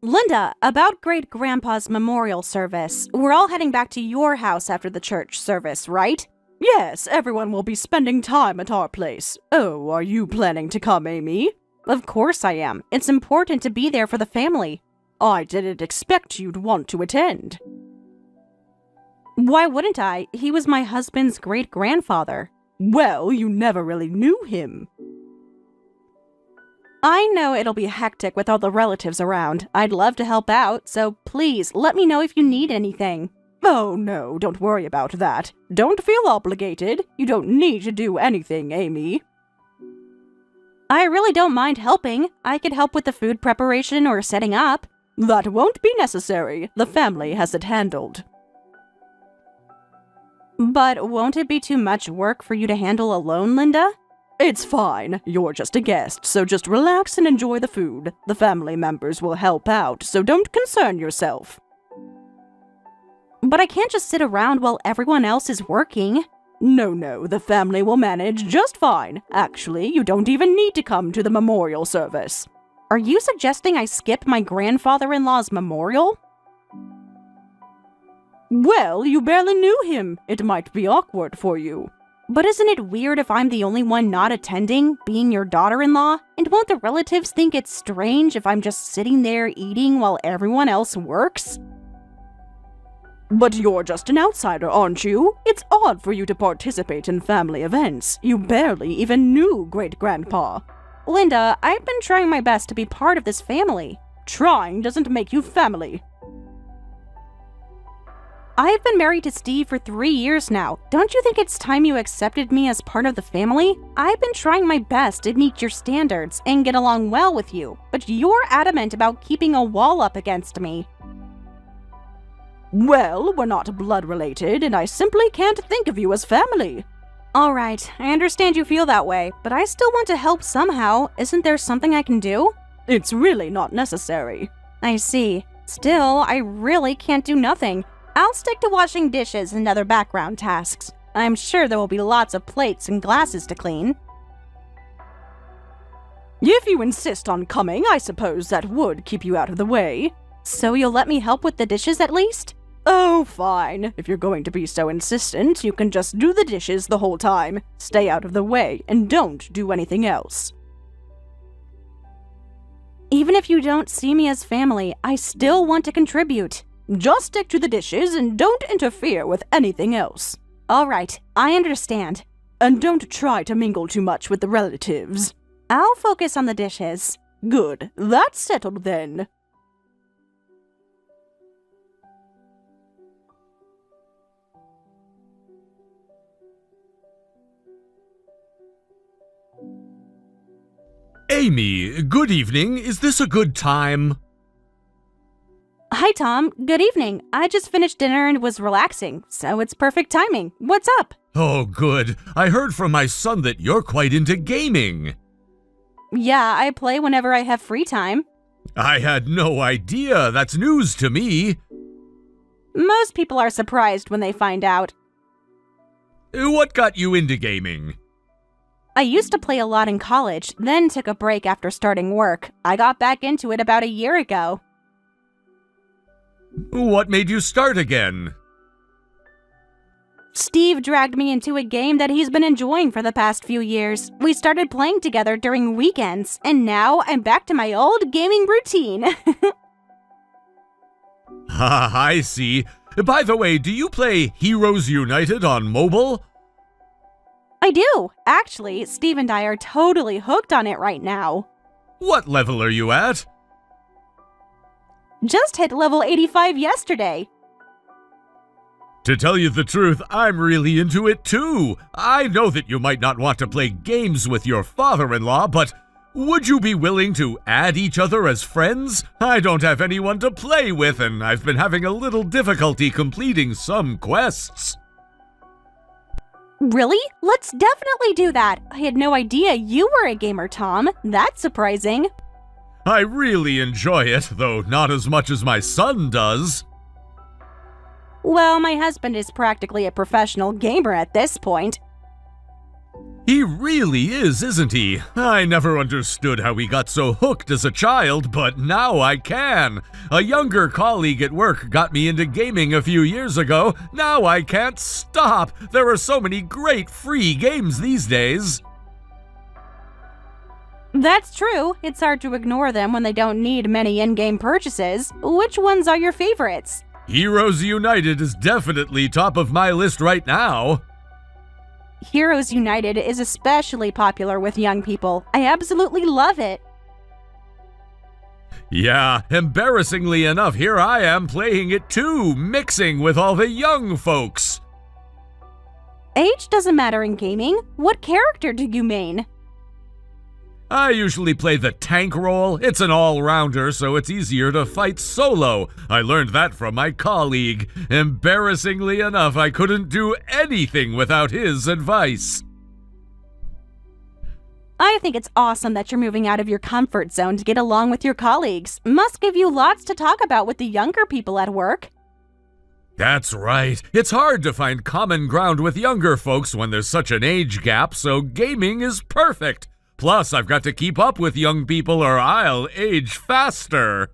Linda, about Great-Grandpa's memorial service. We're all heading back to your house after the church service, right? Yes, everyone will be spending time at our place. Oh, are you planning to come, Amy? Of course I am. It's important to be there for the family. I didn't expect you'd want to attend. Why wouldn't I? He was my husband's great-grandfather. Well, you never really knew him. I know it'll be hectic with all the relatives around. I'd love to help out, so please let me know if you need anything. Oh no, don't worry about that. Don't feel obligated. You don't need to do anything, Amy. I really don't mind helping. I could help with the food preparation or setting up. That won't be necessary. The family has it handled. But won't it be too much work for you to handle alone, Linda? It's fine. You're just a guest, so just relax and enjoy the food. The family members will help out, so don't concern yourself. But I can't just sit around while everyone else is working. No, the family will manage just fine. Actually, you don't even need to come to the memorial service. Are you suggesting I skip my grandfather-in-law's memorial? Well, you barely knew him. It might be awkward for you. But isn't it weird if I'm the only one not attending, being your daughter-in-law? And won't the relatives think it's strange if I'm just sitting there eating while everyone else works? But you're just an outsider, aren't you? It's odd for you to participate in family events. You barely even knew Great-Grandpa. Linda, I've been trying my best to be part of this family. Trying doesn't make you family. I've been married to Steve for 3 years now. Don't you think it's time you accepted me as part of the family? I've been trying my best to meet your standards and get along well with you, but you're adamant about keeping a wall up against me. Well, we're not blood related, and I simply can't think of you as family. All right, I understand you feel that way, but I still want to help somehow. Isn't there something I can do? It's really not necessary. I see. Still, I really can't do nothing. I'll stick to washing dishes and other background tasks. I'm sure there will be lots of plates and glasses to clean. If you insist on coming, I suppose that would keep you out of the way. So you'll let me help with the dishes at least? Oh, fine. If you're going to be so insistent, you can just do the dishes the whole time. Stay out of the way, and don't do anything else. Even if you don't see me as family, I still want to contribute. Just stick to the dishes and don't interfere with anything else. All right, I understand. And don't try to mingle too much with the relatives. I'll focus on the dishes. Good. That's settled then. Amy, good evening. Is this a good time? Hi, Tom. Good evening. I just finished dinner and was relaxing, so it's perfect timing. What's up? Oh, good. I heard from my son that you're quite into gaming. Yeah, I play whenever I have free time. I had no idea. That's news to me. Most people are surprised when they find out. What got you into gaming? I used to play a lot in college, then took a break after starting work. I got back into it about a year ago. What made you start again? Steve dragged me into a game that he's been enjoying for the past few years. We started playing together during weekends, and now I'm back to my old gaming routine. I see. By the way, do you play Heroes United on mobile? I do. Actually, Steve and I are totally hooked on it right now. What level are you at? Just hit level 85 yesterday. To tell you the truth, I'm really into it too. I know that you might not want to play games with your father-in-law, but would you be willing to add each other as friends? I don't have anyone to play with, and I've been having a little difficulty completing some quests. Really? Let's definitely do that. I had no idea you were a gamer, Tom. That's surprising. I really enjoy it, though not as much as my son does. Well, my husband is practically a professional gamer at this point. He really is, isn't he? I never understood how he got so hooked as a child, but now I can. A younger colleague at work got me into gaming a few years ago. Now I can't stop. There are so many great free games these days. That's true. It's hard to ignore them when they don't need many in-game purchases. Which ones are your favorites? Heroes United is definitely top of my list right now. Heroes United is especially popular with young people. I absolutely love it. Yeah, embarrassingly enough, here I am playing it too, mixing with all the young folks. Age doesn't matter in gaming. What character do you main? I usually play the tank role. It's an all-rounder, so it's easier to fight solo. I learned that from my colleague. Embarrassingly enough, I couldn't do anything without his advice. I think it's awesome that you're moving out of your comfort zone to get along with your colleagues. Must give you lots to talk about with the younger people at work. That's right. It's hard to find common ground with younger folks when there's such an age gap, so gaming is perfect. Plus, I've got to keep up with young people or I'll age faster.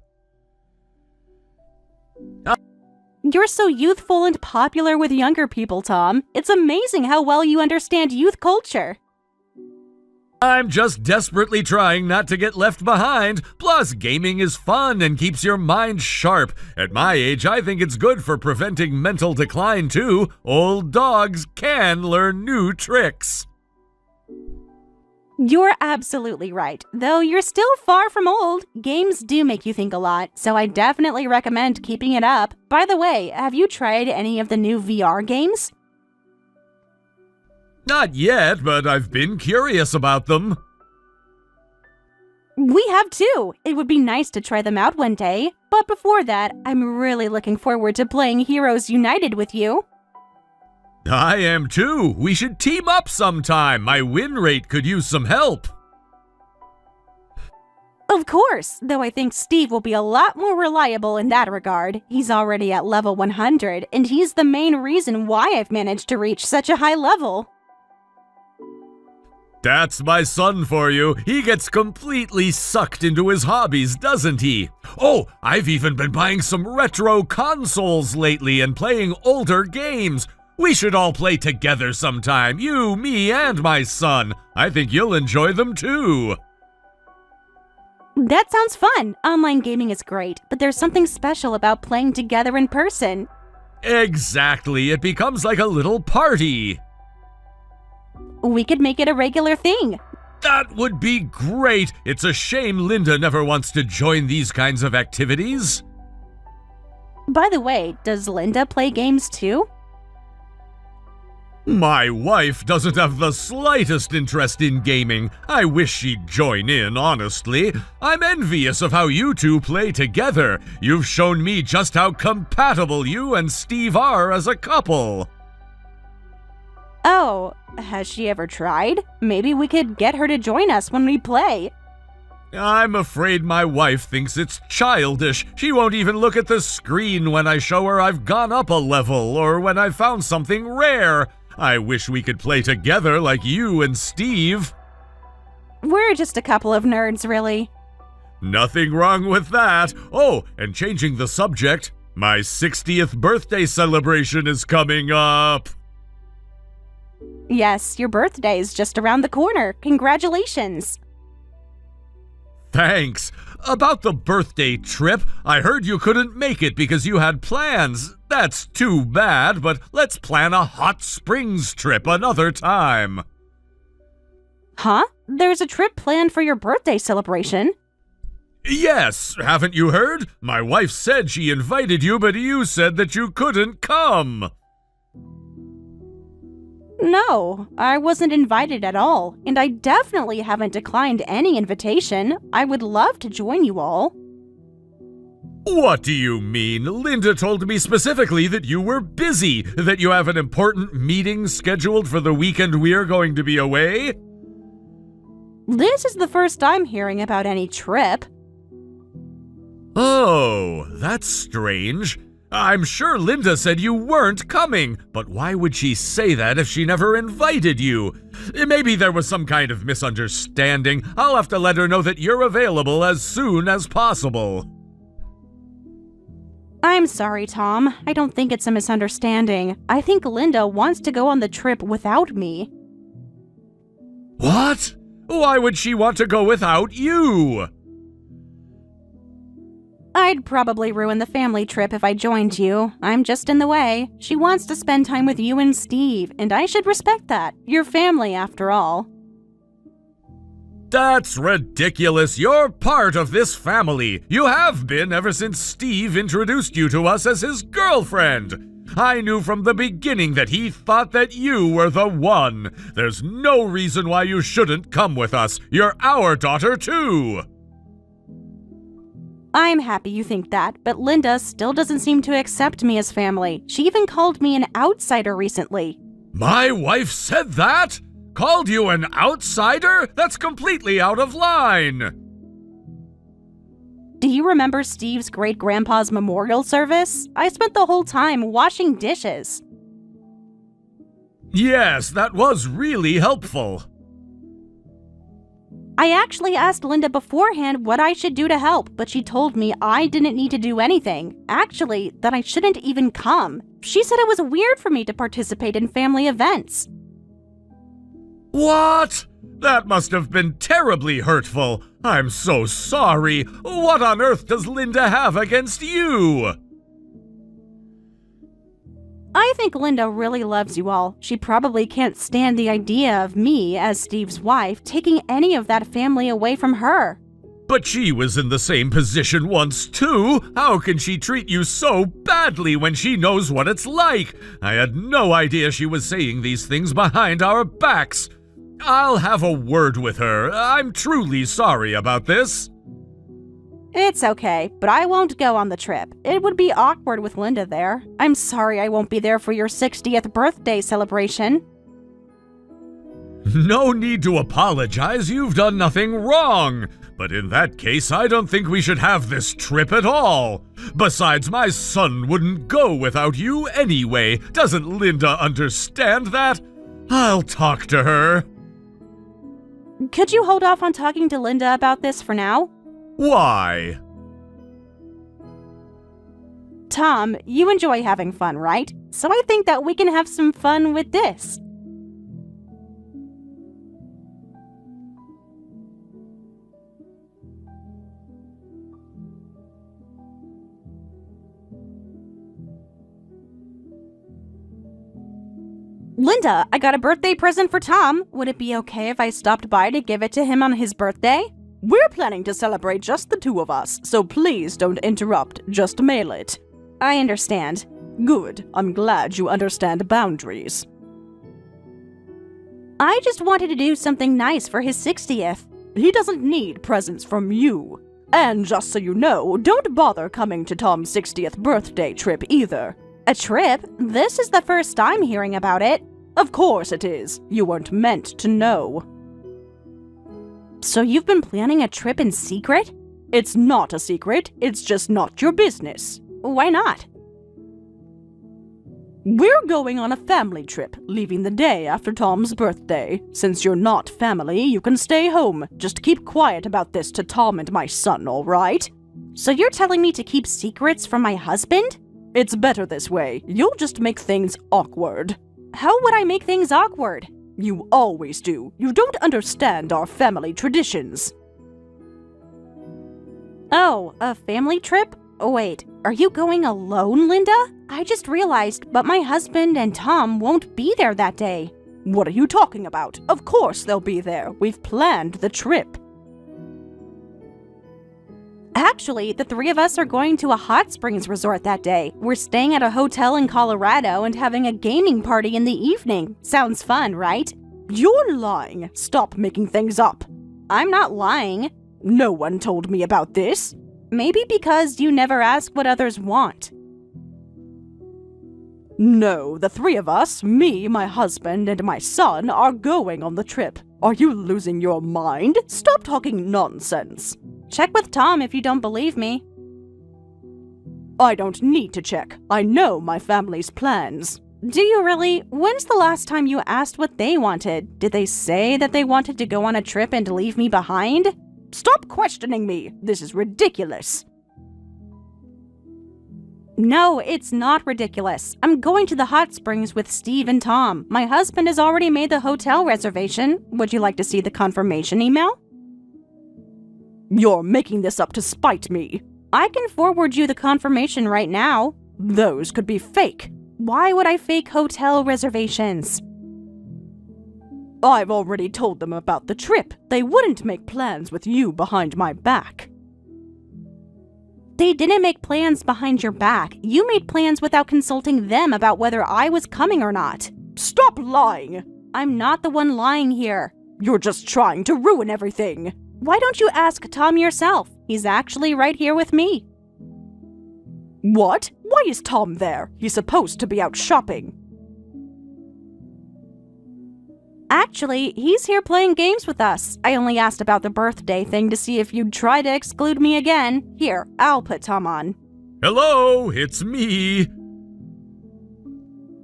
You're so youthful and popular with younger people, Tom. It's amazing how well you understand youth culture. I'm just desperately trying not to get left behind. Plus, gaming is fun and keeps your mind sharp. At my age, I think it's good for preventing mental decline, too. Old dogs can learn new tricks. You're absolutely right. Though you're still far from old, games do make you think a lot, so I definitely recommend keeping it up. By the way, have you tried any of the new VR games? Not yet, but I've been curious about them. We have too. It would be nice to try them out one day. But before that, I'm really looking forward to playing Heroes United with you. I am too. We should team up sometime. My win rate could use some help. Of course, though I think Steve will be a lot more reliable in that regard. He's already at level 100, and he's the main reason why I've managed to reach such a high level. That's my son for you. He gets completely sucked into his hobbies, doesn't he? Oh, I've even been buying some retro consoles lately and playing older games. We should all play together sometime, you, me, and my son. I think you'll enjoy them too. That sounds fun. Online gaming is great, but there's something special about playing together in person. Exactly. It becomes like a little party. We could make it a regular thing. That would be great. It's a shame Linda never wants to join these kinds of activities. By the way, does Linda play games too? My wife doesn't have the slightest interest in gaming. I wish she'd join in, honestly. I'm envious of how you two play together. You've shown me just how compatible you and Steve are as a couple. Oh, has she ever tried? Maybe we could get her to join us when we play. I'm afraid my wife thinks it's childish. She won't even look at the screen when I show her I've gone up a level or when I've found something rare. I wish we could play together like you and Steve. We're just a couple of nerds, really. Nothing wrong with that. Oh, and changing the subject, my 60th birthday celebration is coming up. Yes, your birthday is just around the corner. Congratulations. Thanks. About the birthday trip, I heard you couldn't make it because you had plans. That's too bad, but let's plan a hot springs trip another time. Huh? There's a trip planned for your birthday celebration? Yes, haven't you heard? My wife said she invited you, but you said that you couldn't come. No, I wasn't invited at all, and I definitely haven't declined any invitation. I would love to join you all. What do you mean? Linda told me specifically that you were busy, that you have an important meeting scheduled for the weekend we're going to be away. This is the first I'm hearing about any trip. Oh, that's strange. I'm sure Linda said you weren't coming, but why would she say that if she never invited you? Maybe there was some kind of misunderstanding. I'll have to let her know that you're available as soon as possible. I'm sorry, Tom. I don't think it's a misunderstanding. I think Linda wants to go on the trip without me. What? Why would she want to go without you? I'd probably ruin the family trip if I joined you. I'm just in the way. She wants to spend time with you and Steve, and I should respect that. You're family, after all. That's ridiculous. You're part of this family. You have been ever since Steve introduced you to us as his girlfriend. I knew from the beginning that he thought that you were the one. There's no reason why you shouldn't come with us. You're our daughter, too. I'm happy you think that, but Linda still doesn't seem to accept me as family. She even called me an outsider recently. My wife said that? Called you an outsider? That's completely out of line. Do you remember Steve's great-grandpa's memorial service? I spent the whole time washing dishes. Yes, that was really helpful. I actually asked Linda beforehand what I should do to help, but she told me I didn't need to do anything. Actually, that I shouldn't even come. She said it was weird for me to participate in family events. What? That must have been terribly hurtful. I'm so sorry. What on earth does Linda have against you? I think Linda really loves you all. She probably can't stand the idea of me, as Steve's wife, taking any of that family away from her. But she was in the same position once, too. How can she treat you so badly when she knows what it's like? I had no idea she was saying these things behind our backs. I'll have a word with her. I'm truly sorry about this. It's okay, but I won't go on the trip. It would be awkward with Linda there. I'm sorry I won't be there for your 60th birthday celebration. No need to apologize. You've done nothing wrong. But in that case, I don't think we should have this trip at all. Besides, my son wouldn't go without you anyway. Doesn't Linda understand that? I'll talk to her. Could you hold off on talking to Linda about this for now? Why? Tom, you enjoy having fun, right? So I think that we can have some fun with this. Linda, I got a birthday present for Tom. Would it be okay if I stopped by to give it to him on his birthday? We're planning to celebrate just the two of us, so please don't interrupt. Just mail it. I understand. Good. I'm glad you understand boundaries. I just wanted to do something nice for his 60th. He doesn't need presents from you. And just so you know, don't bother coming to Tom's 60th birthday trip either. A trip? This is the first I'm hearing about it. Of course it is. You weren't meant to know. So you've been planning a trip in secret? It's not a secret. It's just not your business. Why not? We're going on a family trip, leaving the day after Tom's birthday. Since you're not family, you can stay home. Just keep quiet about this to Tom and my son, all right? So you're telling me to keep secrets from my husband? It's better this way. You'll just make things awkward. How would I make things awkward? You always do. You don't understand our family traditions. Oh, a family trip? Wait, are you going alone, Linda? I just realized, but my husband and Tom won't be there that day. What are you talking about? Of course they'll be there. We've planned the trip. Actually, the three of us are going to a hot springs resort that day. We're staying at a hotel in Colorado and having a gaming party in the evening. Sounds fun, right? You're lying. Stop making things up. I'm not lying. No one told me about this. Maybe because you never ask what others want. No, the three of us, me, my husband, and my son, are going on the trip. Are you losing your mind? Stop talking nonsense. Check with Tom if you don't believe me. I don't need to check. I know my family's plans. Do you really? When's the last time you asked what they wanted? Did they say that they wanted to go on a trip and leave me behind? Stop questioning me. This is ridiculous. No, it's not ridiculous. I'm going to the hot springs with Steve and Tom. My husband has already made the hotel reservation. Would you like to see the confirmation email? You're making this up to spite me. I can forward you the confirmation right now. Those could be fake. Why would I fake hotel reservations? I've already told them about the trip. They wouldn't make plans with you behind my back. They didn't make plans behind your back. You made plans without consulting them about whether I was coming or not. Stop lying! I'm not the one lying here. You're just trying to ruin everything. Why don't you ask Tom yourself? He's actually right here with me. What? Why is Tom there? He's supposed to be out shopping. Actually, he's here playing games with us. I only asked about the birthday thing to see if you'd try to exclude me again. Here, I'll put Tom on. Hello, it's me.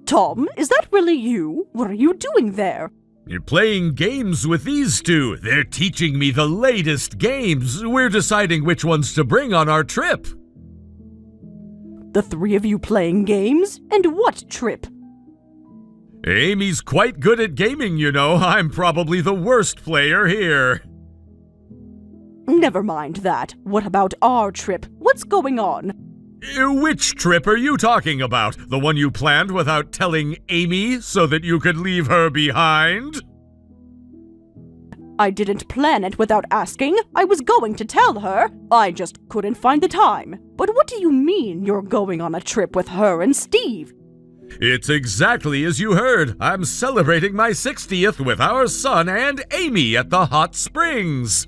Tom, is that really you? What are you doing there? You're playing games with these two. They're teaching me the latest games. We're deciding which ones to bring on our trip. The three of you playing games? And what trip? Amy's quite good at gaming, you know. I'm probably the worst player here. Never mind that. What about our trip? What's going on? Which trip are you talking about? The one you planned without telling Amy so that you could leave her behind? I didn't plan it without asking. I was going to tell her. I just couldn't find the time. But what do you mean you're going on a trip with her and Steve? It's exactly as you heard. I'm celebrating my 60th with our son and Amy at the hot springs.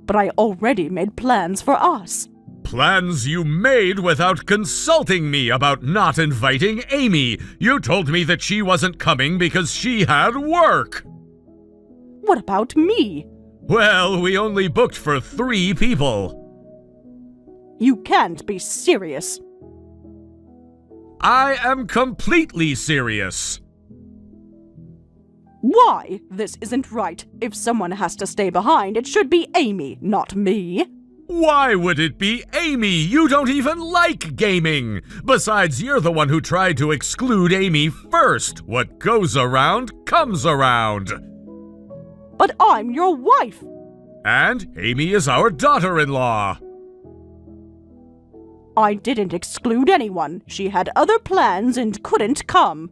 But I already made plans for us. Plans you made without consulting me about not inviting Amy. You told me that she wasn't coming because she had work. What about me? Well, we only booked for 3 people. You can't be serious. I am completely serious. Why? This isn't right. If someone has to stay behind, it should be Amy, not me. Why would it be Amy? You don't even like gaming. Besides, you're the one who tried to exclude Amy first. What goes around comes around. But I'm your wife. And Amy is our daughter-in-law. I didn't exclude anyone. She had other plans and couldn't come.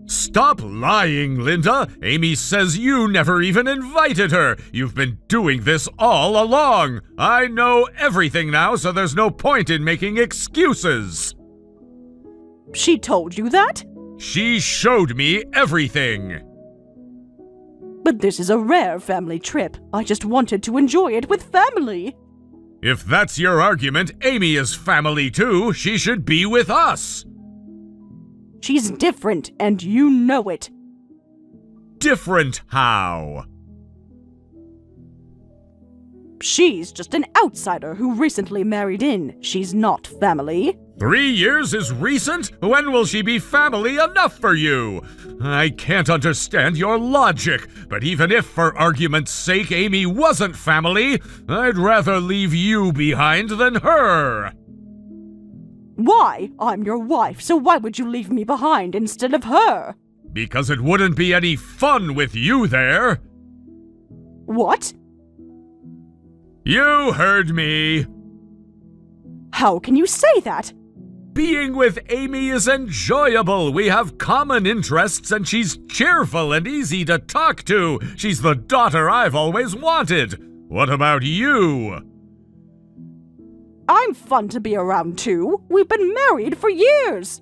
Stop lying, Linda. Amy says you never even invited her. You've been doing this all along. I know everything now, so there's no point in making excuses. She told you that? She showed me everything. But this is a rare family trip. I just wanted to enjoy it with family. If that's your argument, Amy is family too. She should be with us. She's different, and you know it. Different how? She's just an outsider who recently married in. She's not family. 3 years is recent? When will she be family enough for you? I can't understand your logic, but even if for argument's sake Amy wasn't family, I'd rather leave you behind than her. Why? I'm your wife, so why would you leave me behind instead of her? Because it wouldn't be any fun with you there. What? You heard me. How can you say that? Being with Amy is enjoyable. We have common interests and she's cheerful and easy to talk to. She's the daughter I've always wanted. What about you? I'm fun to be around too. We've been married for years.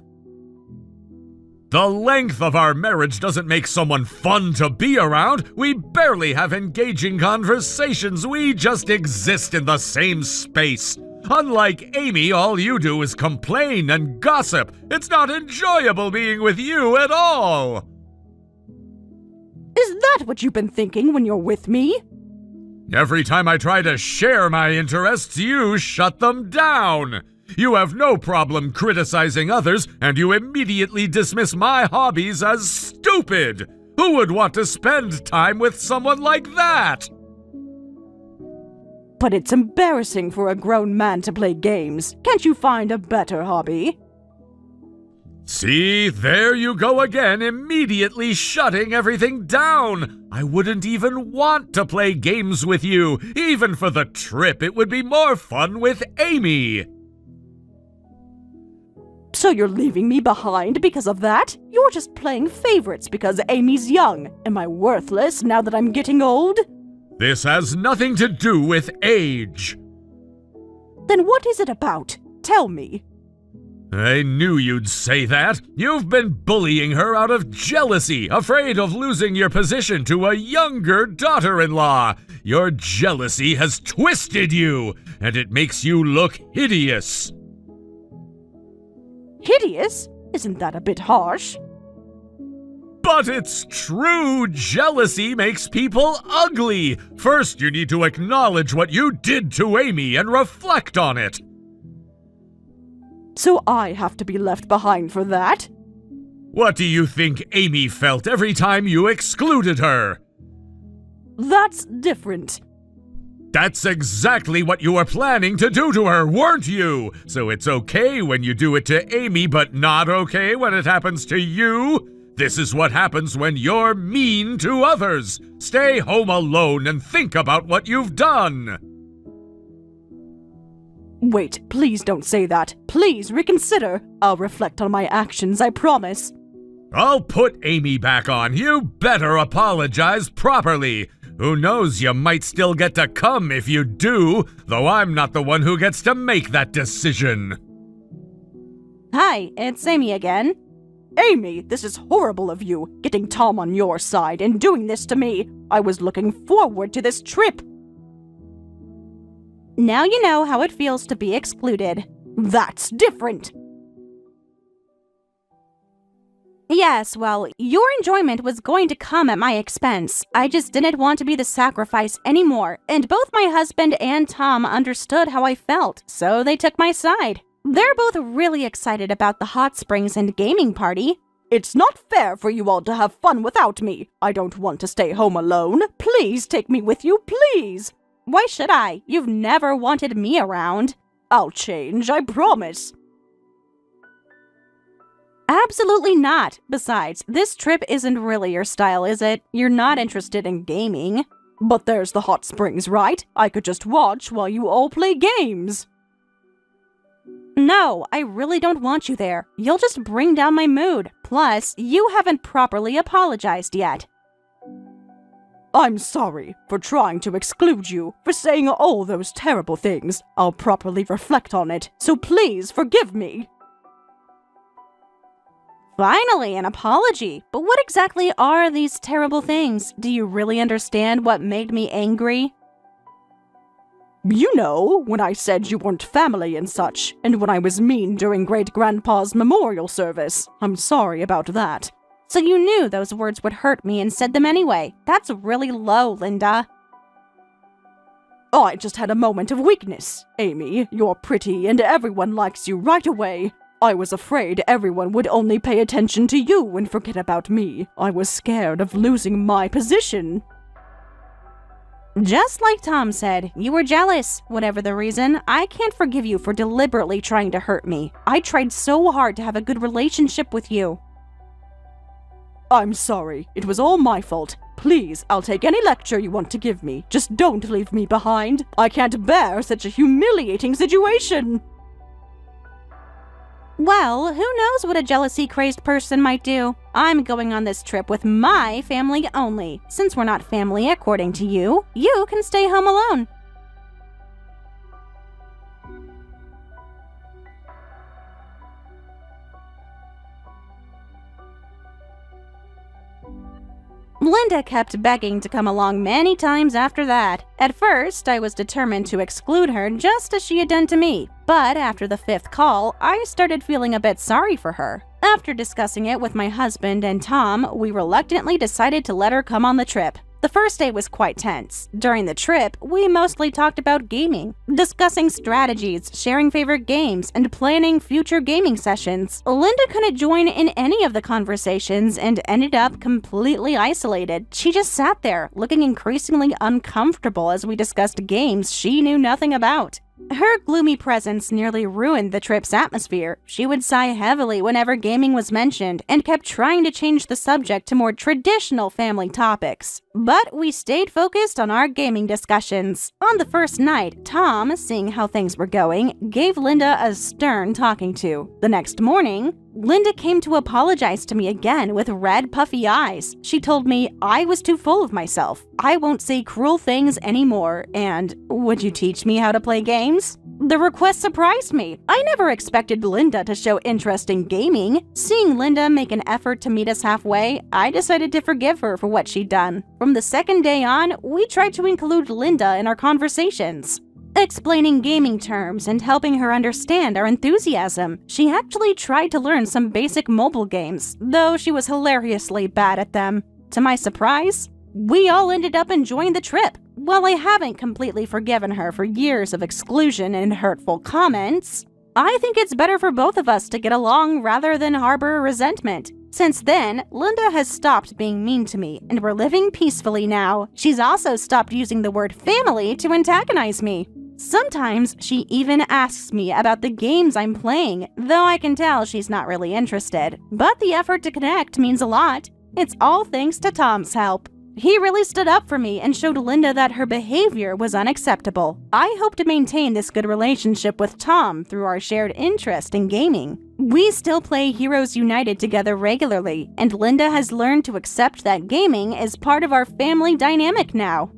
The length of our marriage doesn't make someone fun to be around. We barely have engaging conversations. We just exist in the same space. Unlike Amy, all you do is complain and gossip. It's not enjoyable being with you at all. Is that what you've been thinking when you're with me? Every time I try to share my interests, you shut them down. You have no problem criticizing others, and you immediately dismiss my hobbies as stupid. Who would want to spend time with someone like that? But it's embarrassing for a grown man to play games. Can't you find a better hobby? See, there you go again, immediately shutting everything down. I wouldn't even want to play games with you. Even for the trip, it would be more fun with Amy. So you're leaving me behind because of that? You're just playing favorites because Amy's young. Am I worthless now that I'm getting old? This has nothing to do with age. Then what is it about? Tell me. I knew you'd say that. You've been bullying her out of jealousy, afraid of losing your position to a younger daughter-in-law. Your jealousy has twisted you, and it makes you look hideous. Hideous? Isn't that a bit harsh? But it's true. Jealousy makes people ugly. First, you need to acknowledge what you did to Amy and reflect on it. So I have to be left behind for that? What do you think Amy felt every time you excluded her? That's different. That's exactly what you were planning to do to her, weren't you? So it's okay when you do it to Amy, but not okay when it happens to you? This is what happens when you're mean to others. Stay home alone and think about what you've done. Wait, please don't say that. Please reconsider. I'll reflect on my actions, I promise. I'll put Amy back on. You better apologize properly. Who knows, you might still get to come if you do, though I'm not the one who gets to make that decision. Hi, it's Amy again. Amy, this is horrible of you, getting Tom on your side and doing this to me. I was looking forward to this trip. Now you know how it feels to be excluded. That's different. Yes, well, your enjoyment was going to come at my expense. I just didn't want to be the sacrifice anymore, and both my husband and Tom understood how I felt, so they took my side. They're both really excited about the hot springs and gaming party. It's not fair for you all to have fun without me. I don't want to stay home alone. Please take me with you, please. Why should I? You've never wanted me around. I'll change, I promise. Absolutely not. Besides, this trip isn't really your style, is it? You're not interested in gaming. But there's the hot springs, right? I could just watch while you all play games. No, I really don't want you there. You'll just bring down my mood. Plus, you haven't properly apologized yet. I'm sorry for trying to exclude you, for saying all those terrible things. I'll properly reflect on it, so please forgive me. Finally, an apology. But what exactly are these terrible things? Do you really understand what made me angry? You know, when I said you weren't family and such, and when I was mean during Great-Grandpa's memorial service. I'm sorry about that. So you knew those words would hurt me and said them anyway. That's really low, Linda. I just had a moment of weakness. Amy, you're pretty and everyone likes you right away. I was afraid everyone would only pay attention to you and forget about me. I was scared of losing my position. Just like Tom said, you were jealous. Whatever the reason, I can't forgive you for deliberately trying to hurt me. I tried so hard to have a good relationship with you. I'm sorry. It was all my fault. Please, I'll take any lecture you want to give me. Just don't leave me behind. I can't bear such a humiliating situation. Well, who knows what a jealousy-crazed person might do? I'm going on this trip with my family only. Since we're not family according to you, you can stay home alone. Linda kept begging to come along many times after that. At first, I was determined to exclude her just as she had done to me. But after the 5th call, I started feeling a bit sorry for her. After discussing it with my husband and Tom, we reluctantly decided to let her come on the trip. The first day was quite tense. During the trip, we mostly talked about gaming, discussing strategies, sharing favorite games, and planning future gaming sessions. Linda couldn't join in any of the conversations and ended up completely isolated. She just sat there, looking increasingly uncomfortable as we discussed games she knew nothing about. Her gloomy presence nearly ruined the trip's atmosphere. She would sigh heavily whenever gaming was mentioned and kept trying to change the subject to more traditional family topics. But we stayed focused on our gaming discussions. On the first night, Tom, seeing how things were going, gave Linda a stern talking to. The next morning, Linda came to apologize to me again with red, puffy eyes. She told me I was too full of myself. I won't say cruel things anymore, and would you teach me how to play games? The request surprised me. I never expected Linda to show interest in gaming. Seeing Linda make an effort to meet us halfway, I decided to forgive her for what she'd done. From the second day on, we tried to include Linda in our conversations, explaining gaming terms and helping her understand our enthusiasm. She actually tried to learn some basic mobile games, though she was hilariously bad at them. To my surprise, we all ended up enjoying the trip. While I haven't completely forgiven her for years of exclusion and hurtful comments, I think it's better for both of us to get along rather than harbor resentment. Since then, Linda has stopped being mean to me, and we're living peacefully now. She's also stopped using the word family to antagonize me. Sometimes she even asks me about the games I'm playing, though I can tell she's not really interested. But the effort to connect means a lot. It's all thanks to Tom's help. He really stood up for me and showed Linda that her behavior was unacceptable. I hope to maintain this good relationship with Tom through our shared interest in gaming. We still play Heroes United together regularly, and Linda has learned to accept that gaming is part of our family dynamic now.